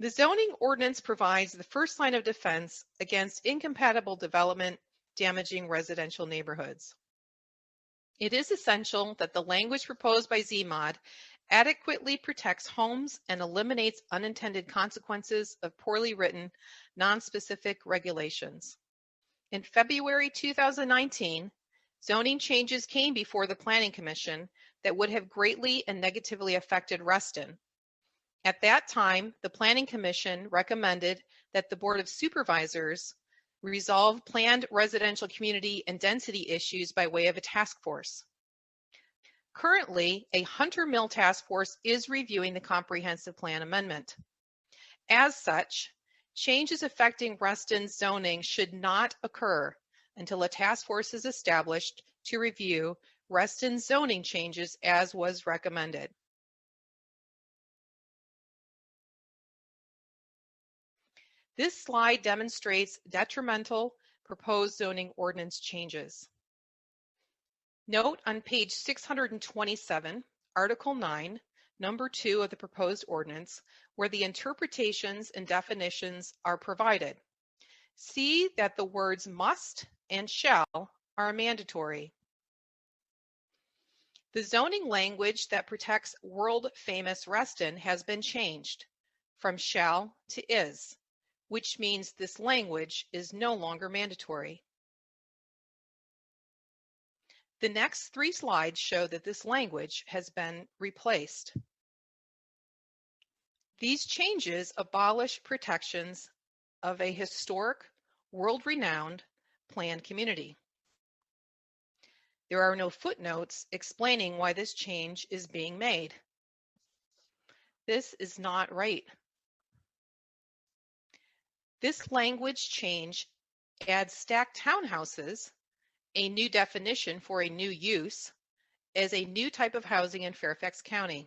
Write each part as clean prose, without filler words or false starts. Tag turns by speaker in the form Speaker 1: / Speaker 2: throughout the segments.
Speaker 1: The zoning ordinance provides the first line of defense against incompatible development damaging residential neighborhoods. It is essential that the language proposed by ZMOD adequately protects homes and eliminates unintended consequences of poorly written, nonspecific regulations. In February 2019, zoning changes came before the Planning Commission that would have greatly and negatively affected Reston. At that time, the Planning Commission recommended that the Board of Supervisors resolve planned residential community and density issues by way of a task force. Currently, a Hunter Mill task force is reviewing the comprehensive plan amendment. As such, changes affecting Reston's zoning should not occur until a task force is established to review Reston's zoning changes as was recommended. This slide demonstrates detrimental proposed zoning ordinance changes. Note on page 627, Article 9, Number 2 of the proposed ordinance, where the interpretations and definitions are provided. See that the words must and shall are mandatory. The zoning language that protects world-famous Reston has been changed from shall to is, which means this language is no longer mandatory. The next 3 slides show that this language has been replaced. These changes abolish protections of a historic, world-renowned planned community. There are no footnotes explaining why this change is being made. This is not right. This language change adds stacked townhouses, a new definition for a new use, as a new type of housing in Fairfax County.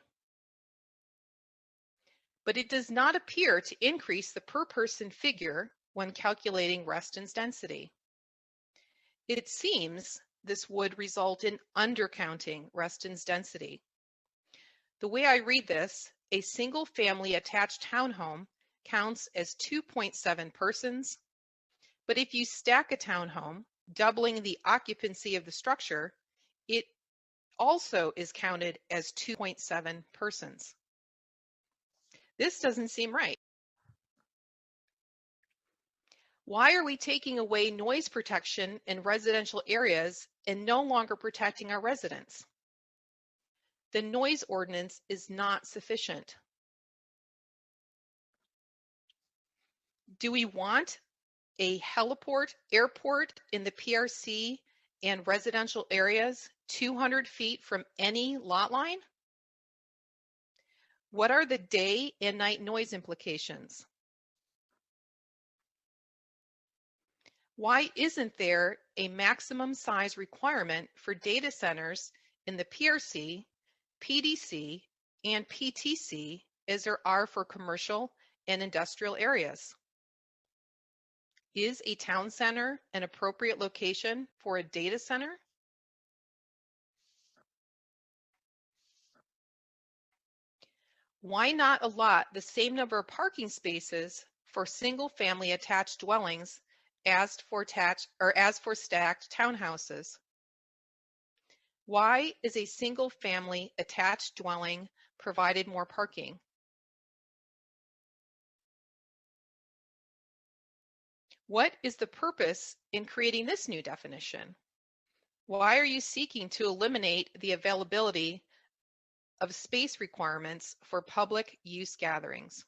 Speaker 1: But it does not appear to increase the per-person figure when calculating Reston's density. It seems this would result in undercounting Reston's density. The way I read this, a single-family attached townhome counts as 2.7 persons, but if you stack a townhome, doubling the occupancy of the structure, it also is counted as 2.7 persons. This doesn't seem right. Why are we taking away noise protection in residential areas and no longer protecting our residents? The noise ordinance is not sufficient. Do we want a heliport, airport in the PRC and residential areas 200 feet from any lot line? What are the day and night noise implications? Why isn't there a maximum size requirement for data centers in the PRC, PDC, and PTC as there are for commercial and industrial areas? Is a town center an appropriate location for a data center? Why not allot the same number of parking spaces for single-family attached dwellings as for stacked townhouses? Why is a single-family attached dwelling provided more parking? What is the purpose in creating this new definition? Why are you seeking to eliminate the availability of space requirements for public use gatherings?